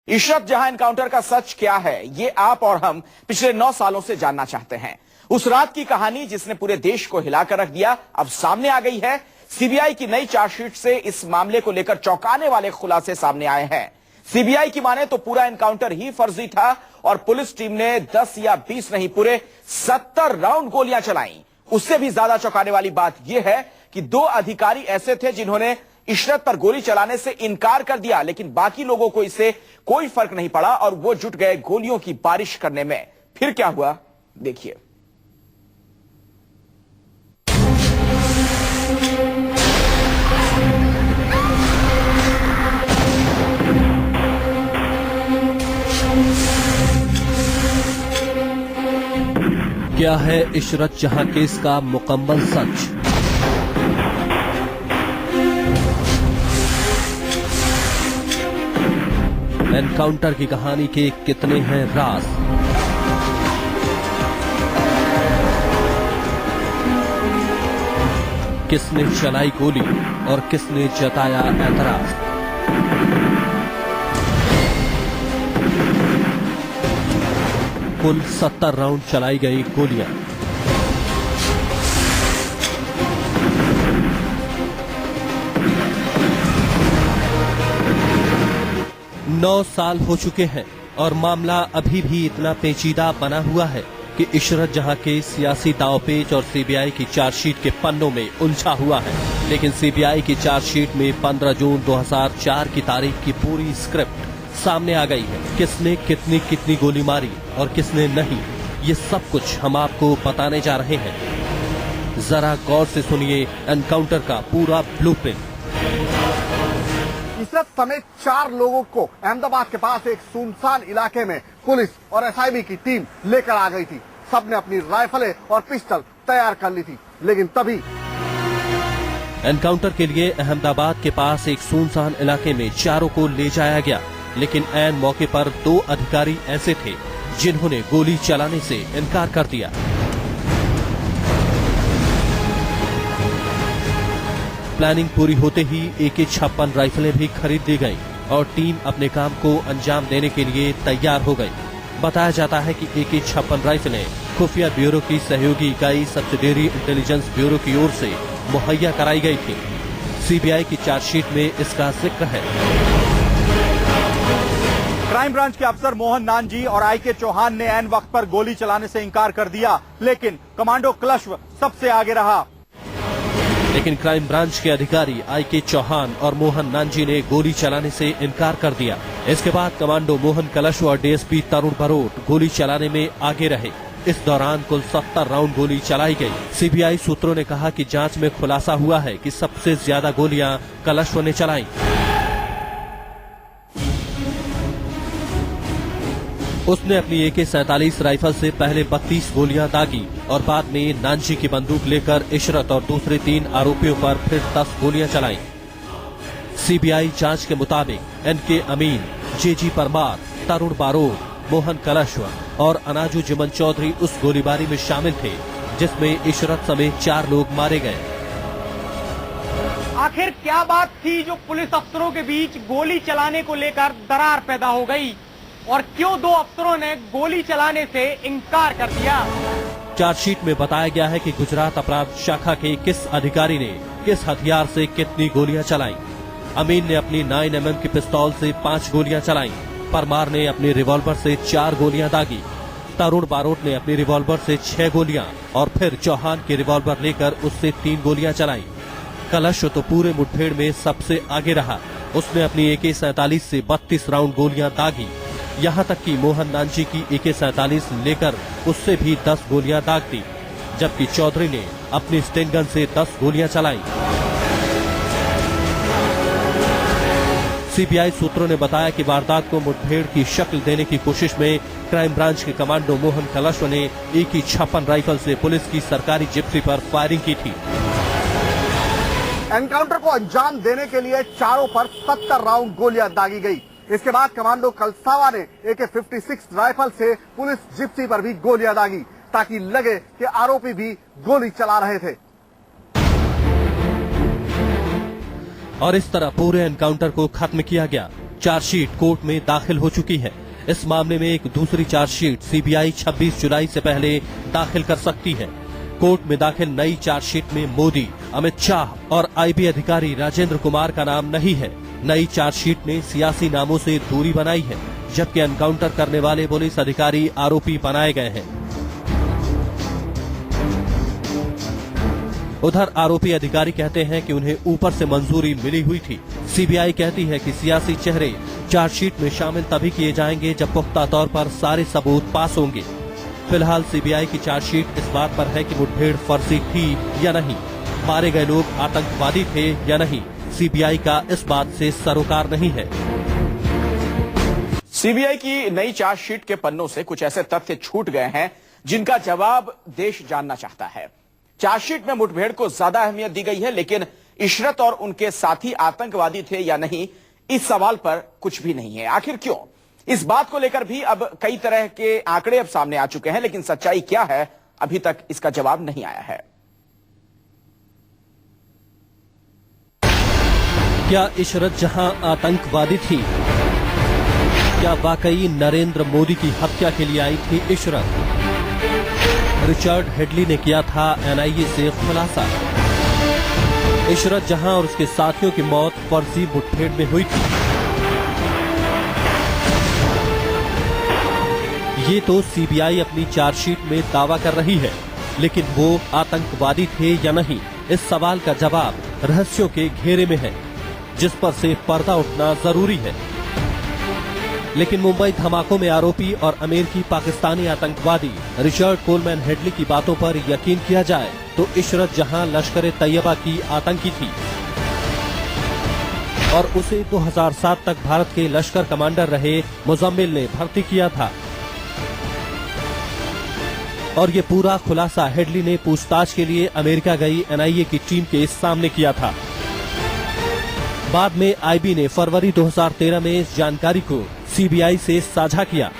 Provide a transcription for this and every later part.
इशरत जहां एनकाउंटर का सच क्या है, ये आप और हम पिछले 9 सालों से जानना चाहते हैं। उस रात की कहानी जिसने पूरे देश को हिलाकर रख दिया, अब सामने आ गई है। सीबीआई की नई चार्जशीट से इस मामले को लेकर चौंकाने वाले खुलासे सामने आए हैं। सीबीआई की माने तो पूरा एनकाउंटर ही फर्जी था और पुलिस टीम ने 10 या 20 नहीं, पूरे 70 राउंड गोलियां चलाई। उससे भी ज्यादा चौंकाने वाली बात यह है कि 2 अधिकारी ऐसे थे जिन्होंने इशरत पर गोली चलाने से इनकार कर दिया, लेकिन बाकी लोगों को इससे कोई फर्क नहीं पड़ा और वो जुट गए गोलियों की बारिश करने में। फिर क्या हुआ, देखिए। क्या है इशरत जहां केस का मुकम्मल सच? एनकाउंटर की कहानी के कितने हैं राज? किसने चलाई गोली और किसने जताया एतराज? कुल 70 राउंड चलाई गई गोलियां। नौ साल हो चुके हैं और मामला अभी भी इतना पेचीदा बना हुआ है कि इशरत जहां के सियासी दांवपेच और सीबीआई की चार्जशीट के पन्नों में उलझा हुआ है। लेकिन सीबीआई की चार्जशीट में 15 जून 2004 की तारीख की पूरी स्क्रिप्ट सामने आ गई है। किसने कितनी कितनी गोली मारी और किसने नहीं, ये सब कुछ हम आपको बताने जा रहे हैं। जरा गौर से सुनिए एनकाउंटर का पूरा ब्लूप्रिंट। इशरत समेत 4 लोगों को अहमदाबाद के पास एक सुनसान इलाके में पुलिस और एसआईबी की टीम लेकर आ गई थी। सबने अपनी राइफलें और पिस्टल तैयार कर ली थी, लेकिन तभी एनकाउंटर के लिए अहमदाबाद के पास एक सुनसान इलाके में चारों को ले जाया गया, लेकिन ऐन मौके पर 2 अधिकारी ऐसे थे जिन्होंने गोली चलाने से इनकार कर दिया। प्लानिंग पूरी होते ही AK-56 राइफलें भी खरीद ली गईं और टीम अपने काम को अंजाम देने के लिए तैयार हो गई। बताया जाता है कि AK-56 राइफलें खुफिया ब्यूरो की सहयोगी इकाई सब्सिडियरी इंटेलिजेंस ब्यूरो की ओर से मुहैया कराई गई थी। सीबीआई की चार्जशीट में इसका जिक्र है। क्राइम ब्रांच के अफसर मोहन नानजी और IK चौहान ने ऐन वक्त पर गोली चलाने से इनकार कर दिया, लेकिन कमांडो कलश्व सबसे आगे रहा। लेकिन क्राइम ब्रांच के अधिकारी IK चौहान और मोहन नानजी ने गोली चलाने से इनकार कर दिया। इसके बाद कमांडो मोहन कलश्व और डीएसपी तरुण बरोट गोली चलाने में आगे रहे। इस दौरान कुल 70 राउंड गोली चलाई गई। सीबीआई सूत्रों ने कहा कि जांच में खुलासा हुआ है कि सबसे ज्यादा गोलियां कलश्व ने चलाई। उसने अपनी AK-47 राइफल से पहले 32 गोलियां दागी और बाद में नानजी की बंदूक लेकर इशरत और दूसरे 3 आरोपियों पर फिर 10 गोलियां चलाईं। सीबीआई जांच के मुताबिक NK अमीन, JG परमार, तरुण बारोट, मोहन कलश्व और अनाजू जिमन चौधरी उस गोलीबारी में शामिल थे जिसमें इशरत समेत 4 लोग मारे गए। आखिर क्या बात थी जो पुलिस अफसरों के बीच गोली चलाने को लेकर दरार पैदा हो गई और क्यों 2 अफसरों ने गोली चलाने से इनकार कर दिया? चार्जशीट में बताया गया है कि गुजरात अपराध शाखा के किस अधिकारी ने किस हथियार से कितनी गोलियां चलाई। अमीन ने अपनी 9mm की पिस्तौल से 5 गोलियां चलाई। परमार ने अपनी रिवॉल्वर से 4 गोलियां दागी। तरुण बारोट ने अपनी रिवॉल्वर से 6 गोलियां और फिर चौहान की रिवॉल्वर लेकर उससे 3 गोलियां चलाई। कलश्व तो पूरे मुठभेड़ में सबसे आगे रहा। उसने अपनी AK-47 से 32 राउंड गोलियां दागी। यहाँ तक कि मोहन नानजी की AK-47 लेकर उससे भी 10 गोलियां दाग दी, जबकि चौधरी ने अपनी स्टिंग गन से 10 गोलियां चलाई। सीबीआई सूत्रों ने बताया कि वारदात को मुठभेड़ की शक्ल देने की कोशिश में क्राइम ब्रांच के कमांडो मोहन कलश्व ने AK-56 राइफल से पुलिस की सरकारी जिप्सी पर फायरिंग की थी। एनकाउंटर को अंजाम देने के लिए चारों पर 70 राउंड गोलियां दागी गई। इसके बाद कमांडो कलसावा ने AK-56 राइफल से पुलिस जिप्सी पर भी गोलियां दागी ताकि लगे कि आरोपी भी गोली चला रहे थे। और इस तरह पूरे एनकाउंटर को खत्म किया गया। चार्जशीट कोर्ट में दाखिल हो चुकी है। इस मामले में एक दूसरी चार्जशीट सीबीआई 26 जुलाई से पहले दाखिल कर सकती है। कोर्ट में दाखिल नई चार्जशीट में मोदी, अमित शाह और आईबी अधिकारी राजेंद्र कुमार का नाम नहीं है। नई चार्जशीट में सियासी नामों से दूरी बनाई है, जबकि एनकाउंटर करने वाले पुलिस अधिकारी आरोपी बनाए गए हैं। उधर आरोपी अधिकारी कहते हैं कि उन्हें ऊपर से मंजूरी मिली हुई थी। सीबीआई कहती है कि सियासी चेहरे चार्जशीट में शामिल तभी किए जाएंगे जब पुख्ता तौर पर सारे सबूत पास होंगे। फिलहाल सीबीआई की चार्जशीट इस बात पर है कि मुठभेड़ फर्जी थी या नहीं, मारे गए लोग आतंकवादी थे या नहीं, सीबीआई का इस बात से सरोकार नहीं है। सीबीआई की नई चार्जशीट के पन्नों से कुछ ऐसे तथ्य छूट गए हैं जिनका जवाब देश जानना चाहता है। चार्जशीट में मुठभेड़ को ज्यादा अहमियत दी गई है, लेकिन इशरत और उनके साथी आतंकवादी थे या नहीं, इस सवाल पर कुछ भी नहीं है। आखिर क्यों? इस बात को लेकर भी अब कई तरह के आंकड़े अब सामने आ चुके हैं, लेकिन सच्चाई क्या है अभी तक इसका जवाब नहीं आया है। क्या इशरत जहां आतंकवादी थी? क्या वाकई नरेंद्र मोदी की हत्या के लिए आई थी इशरत? रिचर्ड हेडली ने किया था एनआईए से खुलासा। इशरत जहां और उसके साथियों की मौत फर्जी मुठभेड़ में हुई थी। ये तो सीबीआई अपनी चार्जशीट में दावा कर रही है, लेकिन वो आतंकवादी थे या नहीं, इस सवाल का जवाब रहस्यों के घेरे में है, जिस पर से पर्दा उठना जरूरी है। लेकिन मुंबई धमाकों में आरोपी और अमेरिकी पाकिस्तानी आतंकवादी रिचर्ड कोलमैन हेडली की बातों पर यकीन किया जाए तो इशरत जहां लश्कर तैयबा की आतंकी थी और उसे 2007 तक भारत के लश्कर कमांडर रहे मुजम्मिल ने भर्ती किया था। और ये पूरा खुलासा हेडली ने पूछताछ के लिए अमेरिका गई एनआईए की टीम के सामने किया था। बाद में आईबी ने फरवरी 2013 में इस जानकारी को सीबीआई से साझा किया।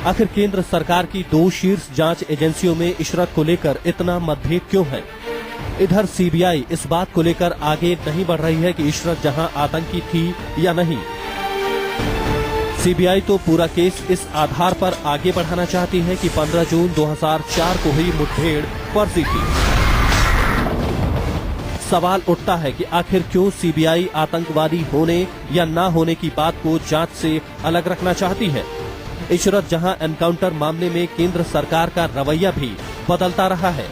आखिर केंद्र सरकार की 2 शीर्ष जांच एजेंसियों में इशरत को लेकर इतना मतभेद क्यों है? इधर सीबीआई इस बात को लेकर आगे नहीं बढ़ रही है कि इशरत जहां आतंकी थी या नहीं। सीबीआई तो पूरा केस इस आधार पर आगे बढ़ाना चाहती है कि 15 जून 2004 को हुई मुठभेड़ फर्जी थी। सवाल उठता है कि आखिर क्यों सीबीआई आतंकवादी होने या न होने की बात को जांच से अलग रखना चाहती है। इशरत जहां एनकाउंटर मामले में केंद्र सरकार का रवैया भी बदलता रहा है।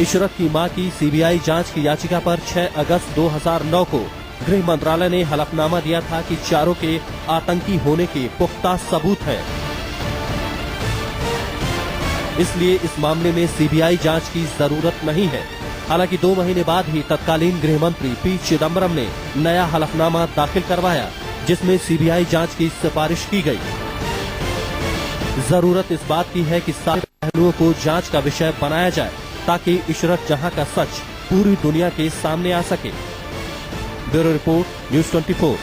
इशरत की मां की सीबीआई जांच की याचिका पर 6 अगस्त 2009 को गृह मंत्रालय ने हलफनामा दिया था कि चारों के आतंकी होने के पुख्ता सबूत हैं। इसलिए इस मामले में सीबीआई जांच की जरूरत नहीं है। हालांकि 2 महीने बाद ही तत्कालीन गृह मंत्री पी चिदम्बरम ने नया हलफनामा दाखिल करवाया, जिसमें सीबीआई जांच की सिफारिश की गई। जरूरत इस बात की है कि सारे पहलुओं को जांच का विषय बनाया जाए, ताकि इशरत जहां का सच पूरी दुनिया के सामने आ सके। Bureau report, news 24।